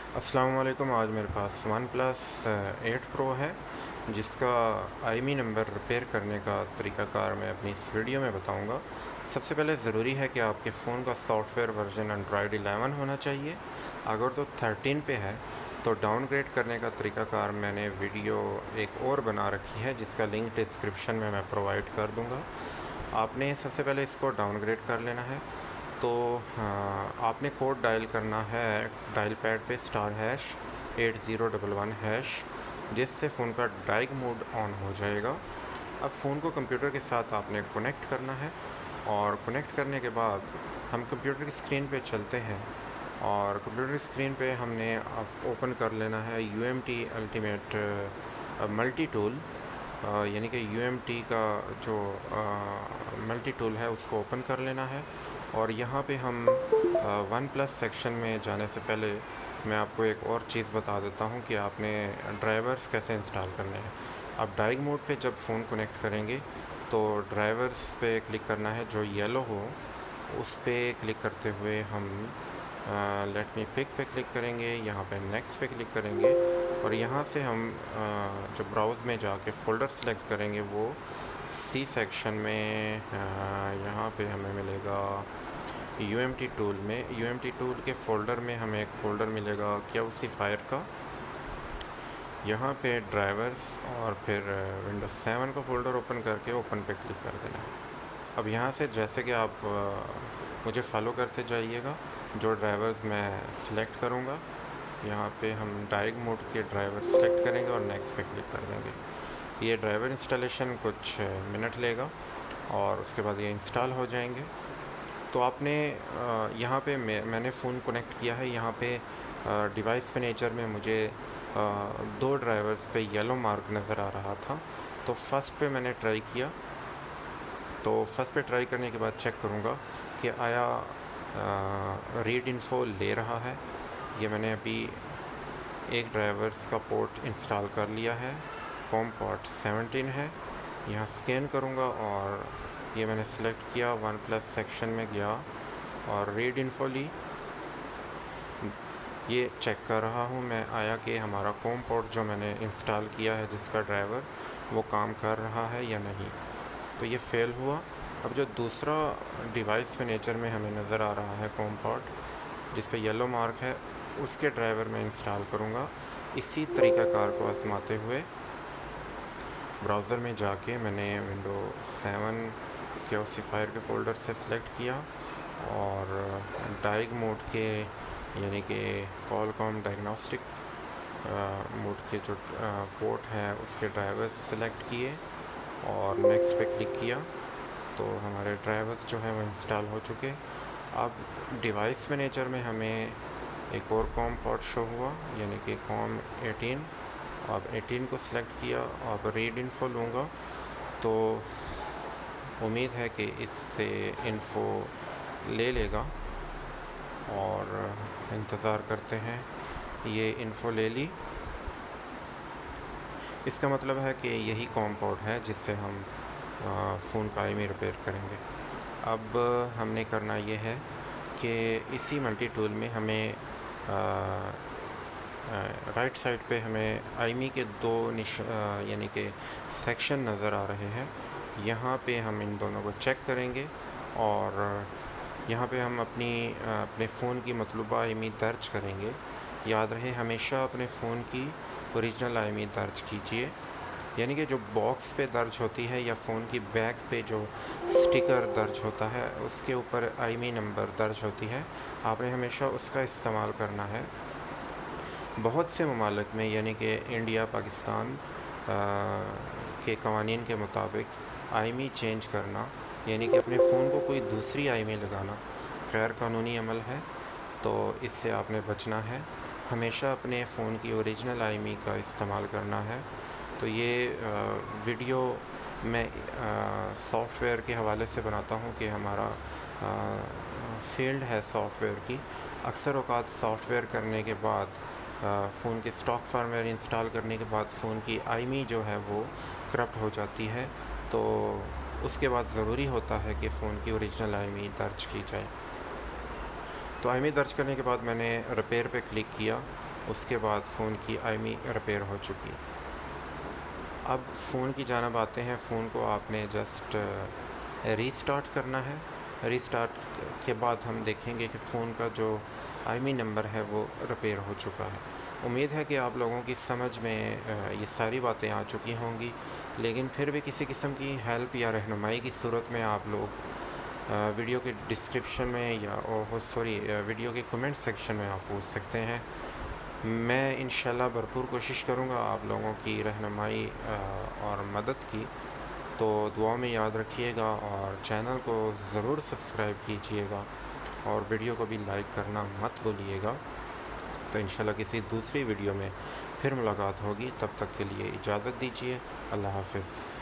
अस्सलाम वालेकुम। आज मेरे पास वन प्लस 8 प्रो है, जिसका आईएमई नंबर रिपेयर करने का तरीक़ाकार मैं अपनी इस वीडियो में बताऊंगा। सबसे पहले ज़रूरी है कि आपके फ़ोन का सॉफ्टवेयर वर्जन एंड्रॉयड 11 होना चाहिए। अगर तो 13 पे है तो डाउनग्रेड करने का तरीक़ाकार मैंने वीडियो एक और बना रखी है, जिसका लिंक डिस्क्रिप्शन में मैं प्रोवाइड कर दूँगा। आपने सबसे पहले इसको डाउनग्रेड कर लेना है। तो आपने कोड डायल करना है डायल पैड पे *8011#, जिससे फ़ोन का डाइग मोड ऑन हो जाएगा। अब फ़ोन को कंप्यूटर के साथ आपने कनेक्ट करना है, और कनेक्ट करने के बाद हम कंप्यूटर की स्क्रीन पे चलते हैं, और कंप्यूटर की स्क्रीन पे हमने अब ओपन कर लेना है UMT अल्टीमेट मल्टी टूल, यानी कि UMT का जो मल्टी टूल है उसको ओपन कर लेना है। और यहाँ पे हम वन प्लस सेक्शन में जाने से पहले मैं आपको एक और चीज़ बता देता हूँ कि आपने ड्राइवर्स कैसे इंस्टॉल करने हैं। आप डाइग मोड पे जब फ़ोन कनेक्ट करेंगे तो ड्राइवर्स पे क्लिक करना है, जो येलो हो उस पे क्लिक करते हुए हम लेट मी पिक पे क्लिक करेंगे, यहाँ पे नेक्स्ट पे क्लिक करेंगे, और यहाँ से हम जो ब्राउज़ में जाके फ़ोल्डर सेलेक्ट करेंगे वो सी सेक्शन में यहाँ पे हमें मिलेगा UMT टूल में। UMT टूल के फ़ोल्डर में हमें एक फ़ोल्डर मिलेगा QC का। यहाँ पे ड्राइवर्स और फिर विंडोज़ 7 का फ़ोल्डर ओपन करके ओपन पे क्लिक कर देना है। अब यहाँ से जैसे कि आप मुझे फॉलो करते जाइएगा, जो ड्राइवर्स मैं सिलेक्ट करूँगा, यहाँ पे हम डाइग मोड के ड्राइवर सेलेक्ट करेंगे और नेक्स्ट पे क्लिक कर देंगे। ये ड्राइवर इंस्टॉलेशन कुछ मिनट लेगा और उसके बाद ये इंस्टॉल हो जाएंगे। तो आपने यहाँ पे मैंने फ़ोन कनेक्ट किया है। यहाँ पे डिवाइस मैनेजर में मुझे दो ड्राइवर्स पे येलो मार्क नज़र आ रहा था। तो फर्स्ट पे मैंने ट्राई किया, तो फर्स्ट पे ट्राई करने के बाद चेक करूँगा कि आया रीड इन्फो ले रहा है। ये मैंने अभी एक ड्राइवर्स का पोर्ट इंस्टॉल कर लिया है, कॉम पोर्ट 17 है। यहाँ स्कैन करूँगा और ये मैंने सेलेक्ट किया, वन प्लस सेक्शन में गया और रीड इन्फो ली। ये चेक कर रहा हूँ मैं आया कि हमारा कॉम पोर्ट जो मैंने इंस्टॉल किया है जिसका ड्राइवर, वो काम कर रहा है या नहीं। तो ये फेल हुआ। अब जो दूसरा डिवाइस मैनेजर में हमें नज़र आ रहा है कॉम पोर्ट जिस पे येलो मार्क है, उसके ड्राइवर में इंस्टॉल करूँगा। इसी तरीक़ाकार को आजमाते हुए ब्राउज़र में जाके मैंने विंडोज़ 7 QC के फ़ोल्डर से सिलेक्ट किया और डाइग मोड के यानी कि कॉलकॉम डायग्नोस्टिक मोड के जो पोर्ट है उसके ड्राइवर्स सेलेक्ट किए और नेक्स्ट पे क्लिक किया। तो हमारे ड्राइवर्स जो हैं वो इंस्टॉल हो चुके। अब डिवाइस मैनेजर में हमें एक और कॉम पोर्ट शो हुआ, यानी कि कॉम 18। अब 18 को सिलेक्ट किया, अब रीड इन्फो लूँगा। तो उम्मीद है कि इससे इन्फो ले लेगा और इंतज़ार करते हैं। ये इन्फो ले ली, इसका मतलब है कि यही कॉम पोर्ट है जिससे हम फ़ोन का आईएमई रिपेयर करेंगे। अब हमने करना ये है कि इसी मल्टी टूल में हमें राइट साइड पे हमें आईएमई के दो यानी कि सेक्शन नज़र आ रहे हैं। यहाँ पे हम इन दोनों को चेक करेंगे और यहाँ पे हम अपने फ़ोन की मतलूबा आईएमई दर्ज करेंगे। याद रहे हमेशा अपने फ़ोन की ओरिजिनल आईएमई दर्ज कीजिए, यानी कि जो बॉक्स पे दर्ज होती है या फ़ोन की बैक पे जो स्टिकर दर्ज होता है उसके ऊपर आईएमई नंबर दर्ज होती है, आपने हमेशा उसका इस्तेमाल करना है। बहुत से ममालिक में यानी कि इंडिया, पाकिस्तान के कवानीन के मुताबिक आईएमई चेंज करना यानी कि अपने फ़ोन को कोई दूसरी आईएमई लगाना गैर कानूनी अमल है। तो इससे आपने बचना है, हमेशा अपने फ़ोन की ओरिजिनल आईएमई का इस्तेमाल करना है। तो ये वीडियो मैं सॉफ्टवेयर के हवाले से बनाता हूँ कि हमारा फील्ड है सॉफ्टवेयर की। अक्सर औक़ात सॉफ्टवेयर करने के बाद फ़ोन के स्टॉक फर्मवेयर इंस्टॉल करने के बाद फ़ोन की आईएमई जो है वो करप्ट हो जाती है। तो उसके बाद ज़रूरी होता है कि फ़ोन की ओरिजिनल आईएमई दर्ज की जाए। तो आईएमई दर्ज करने के बाद मैंने रिपेयर पे क्लिक किया उसके बाद फ़ोन की आईमी रिपेयर हो चुकी। अब फ़ोन की जानब आते हैं। फ़ोन को आपने जस्ट रीस्टार्ट करना है। रीस्टार्ट के बाद हम देखेंगे कि फ़ोन का जो आईमी नंबर है वो रिपेयर हो चुका है। उम्मीद है कि आप लोगों की समझ में ये सारी बातें आ चुकी होंगी, लेकिन फिर भी किसी किस्म की हेल्प या रहनुमाई की सूरत में आप लोग वीडियो के डिस्क्रिप्शन में या वीडियो के कमेंट सेक्शन में आप पूछ सकते हैं। मैं इंशाल्लाह भरपूर कोशिश करूँगा आप लोगों की रहनुमाई और मदद की। तो दुआ में याद रखिएगा और चैनल को ज़रूर सब्सक्राइब कीजिएगा और वीडियो को भी लाइक करना मत भूलिएगा। तो इंशाल्लाह किसी दूसरी वीडियो में फिर मुलाकात होगी। तब तक के लिए इजाज़त दीजिए। अल्लाह हाफ़िज़।